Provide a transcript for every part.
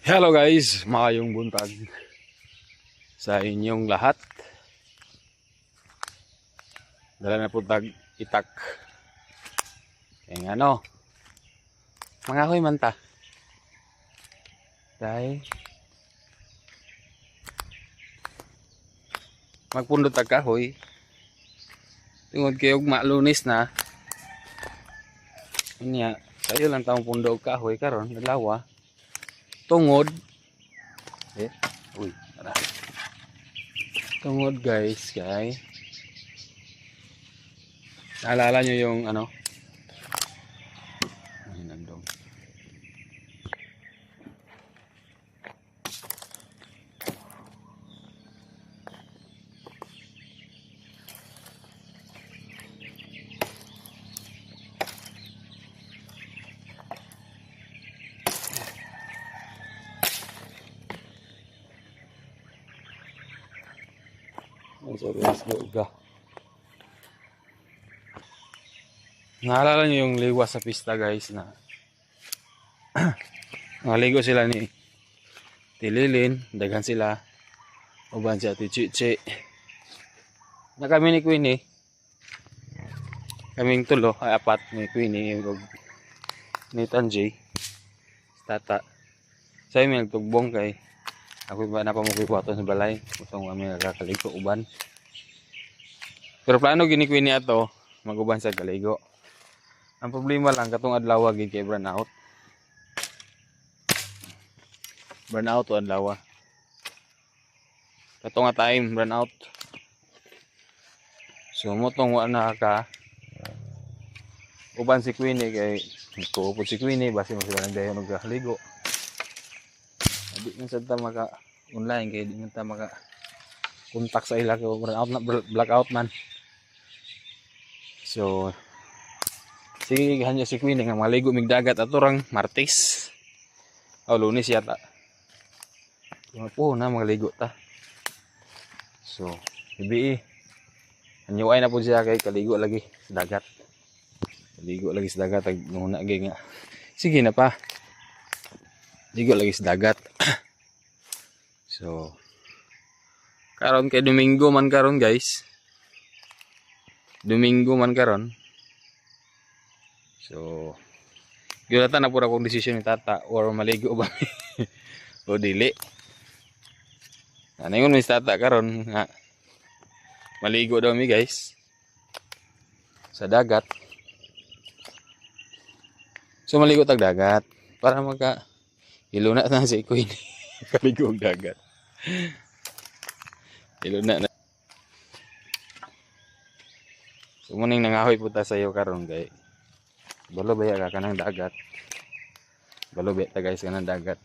Hello guys, maayong buntag sa inyong lahat. Dala na po tag itak. Kaya ano, mga hoy man ta. Dahil magpundot tag kahoy. Tungod kayo Lunes na. Unya, sayo lang taong pundo og kahoy karon dalawa. Tungod uy, tara. Tungod guys, naalala nyo yung ano? Ay, nandong. Let's go. Naalala nyo yung liwas sa pista guys na naligo sila ni Tililin, daghan sila uban si Ate Chichi na kami ni Queenie, kaming tulo ay apat ni Queenie ug ni Tanjay tata sa imi nagtugbong kay ako ba na pamukiwaton sa balay usong kami nakakaligo uban pero plano gini Queenie ato maguban sa kaligo. Ang problema lang katong adlaw gid kay burnout o adlaw katong nga time burnout so mo tong wa na ka uban si Queenie kay kuupod si Queenie basi mo sila nagdayon og ligo di man sad ta maka online kay di man ta maka kontak sa ila kay burnout na blackout man so sige ganyan si Queenie nga maligo mig dagat ato rang Martes o Lunes yata po na maligo ta so ibi anyuay na po siya kay kaligo lagi sa dagat ag nuna gay nga sige na pa ligo lagi sa dagat so karon kay Domingo man karon guys so yun na pura kong desisyon ni tata or maligo ba o dili nangingon mi tata karon nga maligo daw mi guys sa dagat so maligo tag dagat para maka iluna na si Queenie kaligo og dagat iluna na so muning nangahoy puta sa iyo karon kay balo baya ka kanang dagat balo baya ta guys kanang dagat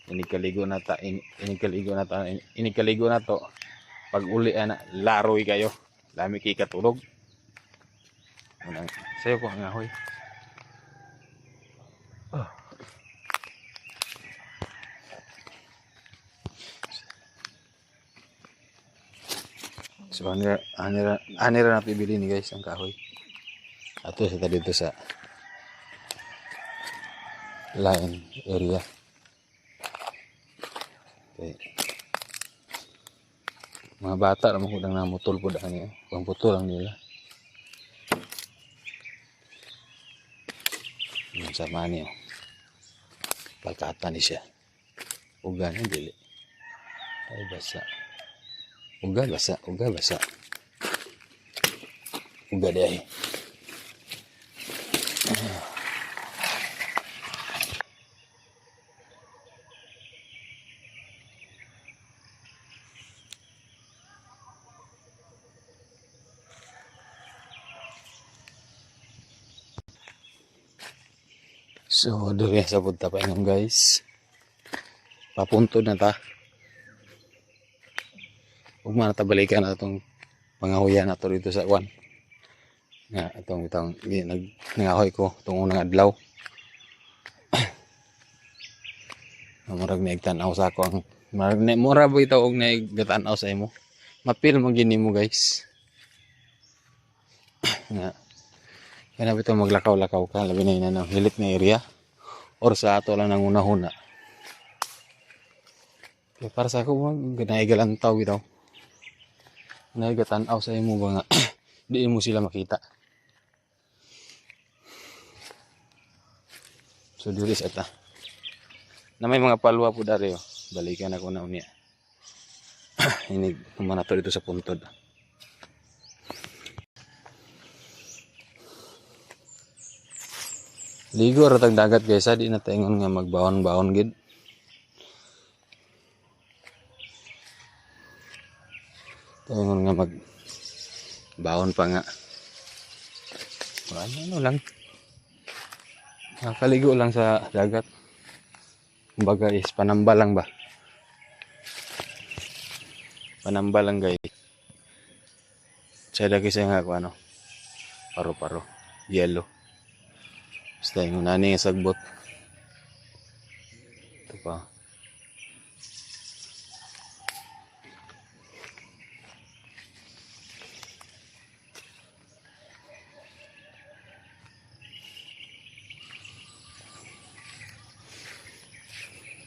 inikaligo na to pag uli ana laroy kayo lami kay katulog unang sayo ko nga hoy so anira na pibili ni guys ang kahoy ato sa dito sa line area okay. Mga bata naman ko lang namutol po daan niya pang putol lang nila yung sama niya pagkata ni siya uga niya dili ay basa uga dahil so duri sa punta pa ingon guys papuntod na ta ug man ta balikan na itong pangahuyan nato dito sa kwan nga itong nangahoy ko itong unang adlaw murag naigtanaw sa ako ang mura ba ito og naigtanaw sa imo mapil mo gini mo guys nga kaya na ito maglakaw-lakaw ka labi na yun hilit na area or sa ato lang nang unahuna Kaya para sa ako, ganaigalantaw bitaw. Naigatan-aw sa imo ba nga, di mo sila makita. So, diri sa ata. Na may mga palwa po dari, oh. Balikan ako na unya. Inig, kumana to dito sa puntod. Ligo ratag dagat guys, di na taingon nga magbaon-baon gid. Taingon nga magbaon pa nga. Ano lang. Nakaligo lang sa dagat. Kumbaga is panamba lang ba? Panamba lang guys. Saya lagi saya nga ako ano. Paro-paro. Yellow. Basta yung nani nga sagbot. Ito pa.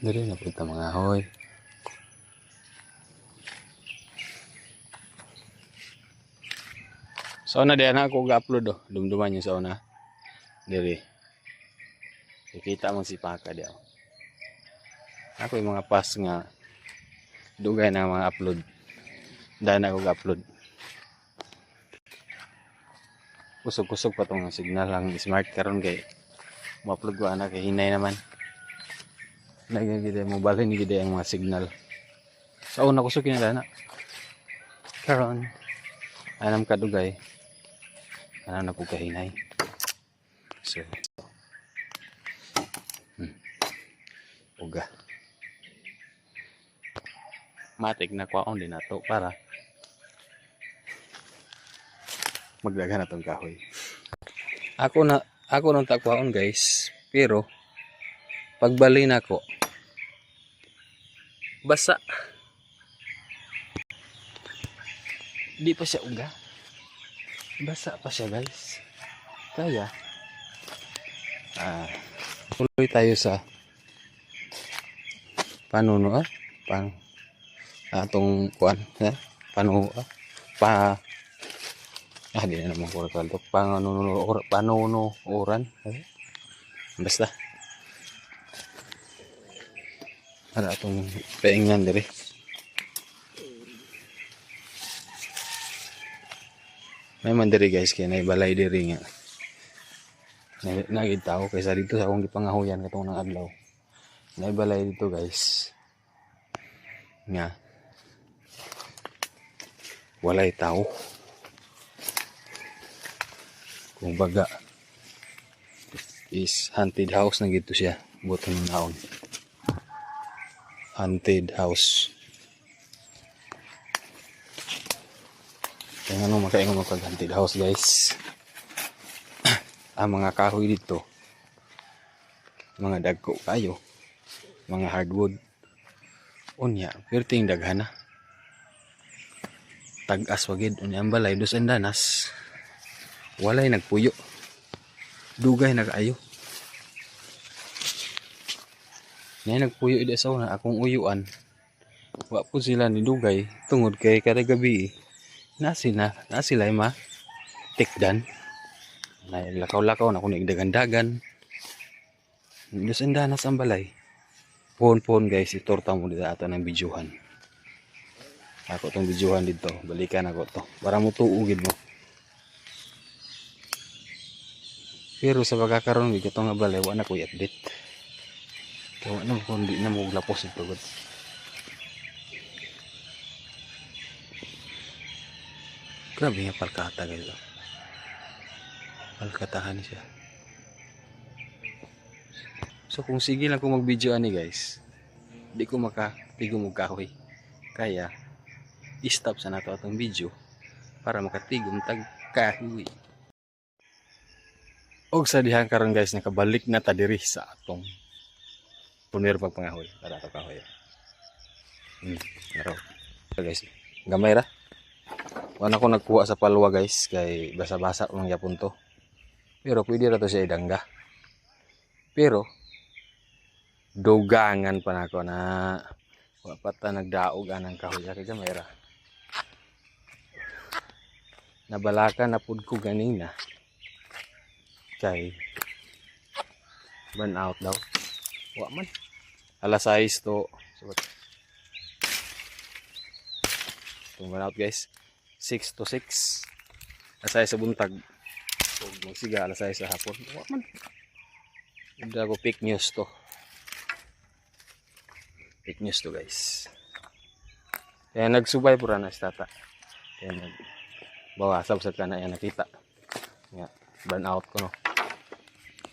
Dali na punta mga ahoy. Sauna di na ako ga-upload oh. Dumduman yung sauna. Dili. Ikita mo si Paka di ako. Ako yung mga pass nga dugay na mga upload. Dahil na ako ga-upload. Kusog-kusog pa tong signal lang smart karon kay ma-upload ko ana kay hinay naman. Nagigide mo balhin gid ang mga signal. Sa una kusog kinala na. Karon anam kadugay. Ana na ko kahinay. So uga. Matik na kwaon din nato para magdagan na tong kahoy. Ako nang takwaon guys, pero pagbali na ko basa. Di pa siya uga. Basa pa siya guys. Kaya tuloy tayo sa panuno atong kuan panuno di na naman ko kalto panuno oran basta ada atong paingan diri may man diri guys kay nay balay diri nga nagid tao kaysa dito sa akong gipangahuyan katong nang adlaw nay balay dito guys nga walay tao kung baga is haunted house na gito siya buto ng naon haunted house kaya ano makaingon mo pag haunted house guys. Ang mga kahoy dito mga dagko kayo mga hardwood unya perting daghana tag-as wagid unya ang balay dos andanas walay nagpuyo dugay nagaayo nay nagpuyo ida sa una akong uyuan wa po sila ni dugay tungod kay kada gabi na sila ma tikdan na lakaw-lakaw na kung nagdagan-dagan dos andanas ang balay pohon-pohon guys itorta mo dito ato ng bidyuhan ako tong bidyuhan dito balikan ako to para mo tuugid mo pero sa pagkakaroon dito nga balay wala na ko i-update kaya wala na kung di na mo glapos ito god grabe nga palkata guys palkatahan siya. So kung sige lang kung mag-video ani guys, di ko makatigom og kahoy. Kaya i-stop sa nato atong video para makatigom tag kahoy. Og sa dihan karon guys nakabalik na ta diri sa atong punir pagpangahoy para ato kahoy. Naro. So guys, gamay ra. Wala ko nagkuha sa palwa guys kay basa-basa lang yapon to. Pero pwede ra to siya idangga. Pero dugangan pa nako na Wa pa ta nagdaog anang kahoy kay kamera. Nabalaka na pud ko ganina. Kay burn out daw. Wa man. Alas 6 to. Burn out guys. 6 to 6. Alas 6 sa buntag. So, magsiga alas 6 sa hapon. Wa man. Hindi ko fake news to. Fake news to guys. Kaya nagsubay pura na si tata. Kaya bawasan sa kana yan nakita. Nga, burn out ko no.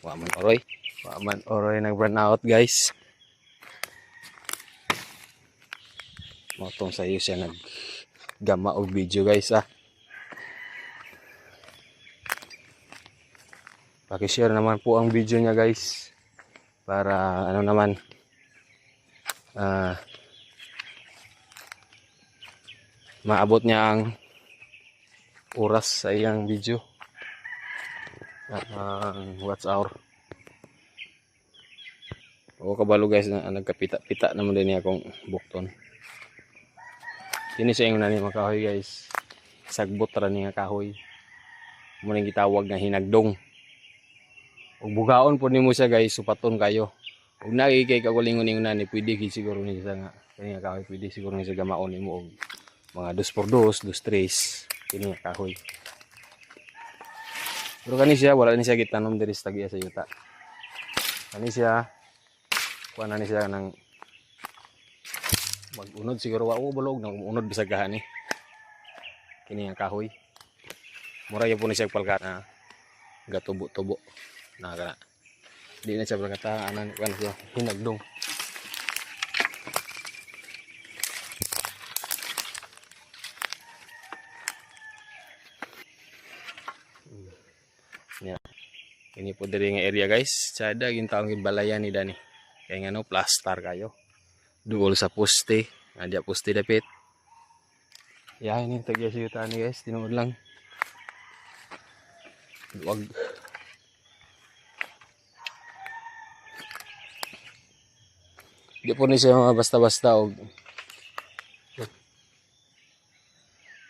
Wa man oroy. Wa man oroy nag burn out guys. Motong sa iyo siya naggama og video guys ah. Paki-share naman po ang video niya guys. Para ano naman maabot niya ang oras sa iyang video. Watch hour. O kabalo guys na nagkapita-pita naman din niya akong bukton. Kini sa ingon na ni makahoy guys. Sagbot ra niya kahoy. Mo ning gitawag nga hinagdong. Ug bugaon po nimo siya guys, supaton kayo. Ug nakikay kagulingon na ni pwede gid siguro ni sa nga kani nga kahoy pwede siguro ni sa gamaon nimo og mga 2x2, 2x3 kini nga kahoy. Pero kani siya wala ni siya gitanom diri sa tagiya sa yuta. Kani siya kuan na ni siya nang mag-unod siguro wa bulog nang unod bisag gahan ni. Kini nga kahoy. Mura gyud po ni siya palkana gatubo-tubo. Na kana. Di na siya berkata anan kan siya hinagdong. Yeah. Ini po diri nga area guys. Sada gintaong balayan ni Dani. Kay ngano plaster kayo. Duol sa poste. Adya poste dapit. Ya ini tagya si yuta ni guys, tinuod lang. Wag di po ni siya basta-basta og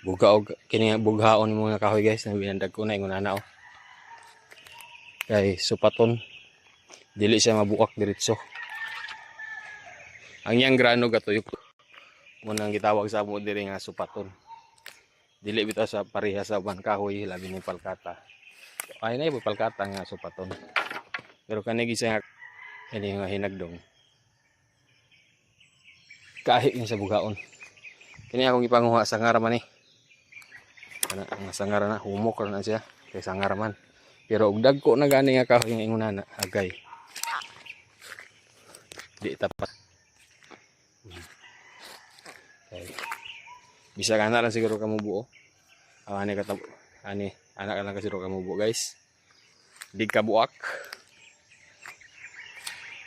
buga og kini bughaon mo nga kahoy guys na binandag ko na ingon ana oh. Kay supaton dili siya mabuak diretso. Ang yang grano gatuyok mo nang gitawag sa mo diri nga supaton. Dili bitaw sa pareha sa uban kahoy labi ni palkata. Ay na ibo palkata nga supaton. Pero kani gisa ini nga hinagdong. Kahit yung sa bugaon. Kini akong ipanguha sa ngaraman ni. Kana ang sangara na humok na siya kay sangaraman. Pero og dagko na gani nga kahoy nga ingunana agay. Di tapat. Okay. Bisa kana lang siguro kamo buo. Ani katabo. Ani anak lang siguro kamo buo guys. Di ka buak.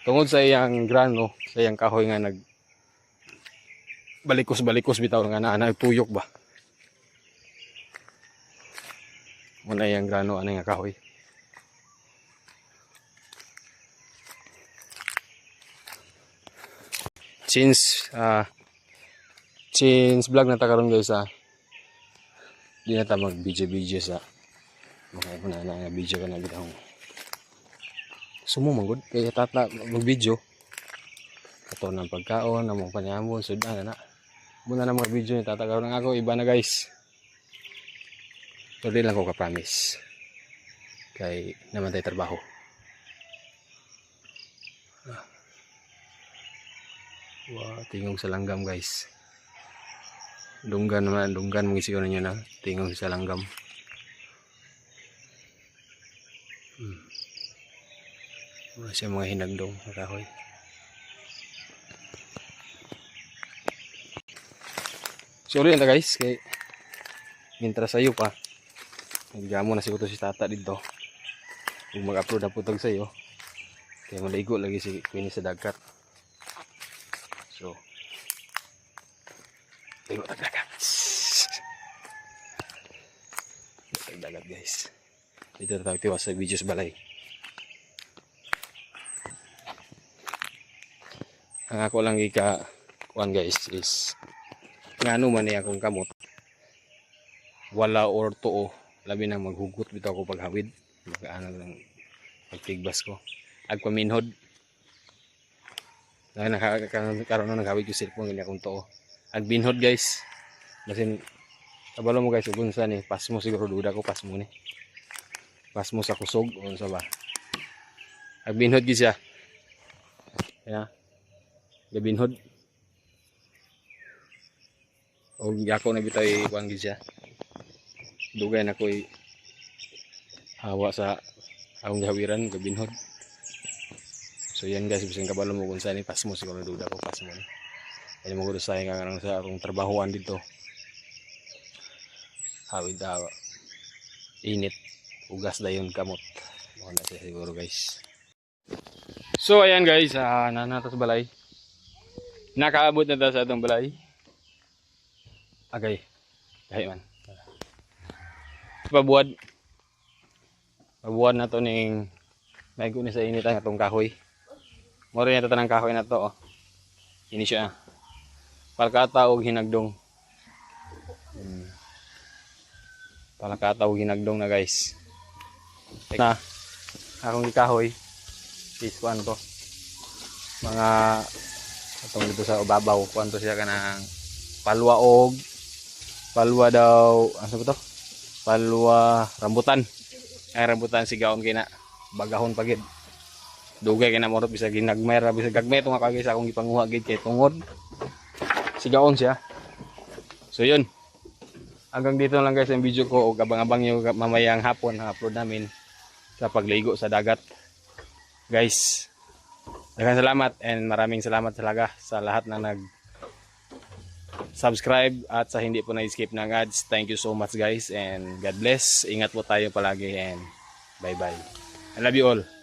Tungod sa iyang grano, sa iyang kahoy nga balikos bitaw nga na tuyok ba. Muna yang grano ano nga kahoy. Since vlog na ta karon guys di na ta mag video sa mga una na nga video kana bitaw. Sumo manggod kay tata mag video. Kato ng pagkaon, namong panyamon, sudan na. Muna na mga video ni tata karon ako iba na guys. Pero di lang ko ka-promise. Kay naman tayo trabaho. Wow, tingog sa langgam guys. Dunggan naman, dunggan mangisigaw ninyo na tingog sa langgam. Wala siya mga hinagdong kahoy. So ulit na guys, kay mintra sa'yo pa. Nagyamo na siguro si tata dito. Kung mag-upload na putog sa'yo. Kaya maligo lagi si Queenie sa dagat. So, ligo tagdagat. Tagdagat guys. Dito na tayo tiwas sa videos balay. Ang ako lang ika kuan guys is ngano man niya akong kamot wala or tuo labi na maghugot bitaw ako paghawid magkaano lang pagtigbas ko agpaminhod na karon na naghawid ko cellphone kanya akong tuo agbinhod guys basin kabalo mo guys ug unsa ni pasmo siguro duda ko pasmo ni pasmo sa kusog unsa ba agbinhod gid siya ya gabinhod o ako na bitaw kuan gid siya dugay na ko'y hawa sa akong gawiran gabinhod so yan guys bisan kabalo mo kung saan ni pasmo siguro duda ko pasmo ni ay mo gusto sayang nga sa akong trabahoan dito hawid hawa init ugas dayon kamot mo na siya siguro guys so ayan guys nanatas balay nakaabot na ta sa atong balay agay kahit man pabuwad na to ning may ni sa init ang atong kahoy mo rin ito tanang kahoy na to oh. Ini siya palkata og hinagdong palkata og hinagdong na guys na akong kahoy is kuan to mga atong dito sa ubabaw kuan to siya kanang palwa daw ano ba to palwa rambutan ay rambutan sigaon kina bagahon pagid dugay kina morot bisa ginagmay ra bisa gagmay to nga kagay sa akong gipanguha gid kay tungod sigaon siya so yun hanggang dito lang guys ang video ko ug abang-abang yung mamayang hapon na upload namin sa pagligo sa dagat guys daghang salamat and maraming salamat talaga sa lahat na nag subscribe at sa hindi po na-skip ng ads. Thank you so much guys and God bless. Ingat po tayo palagi and bye bye. I love you all.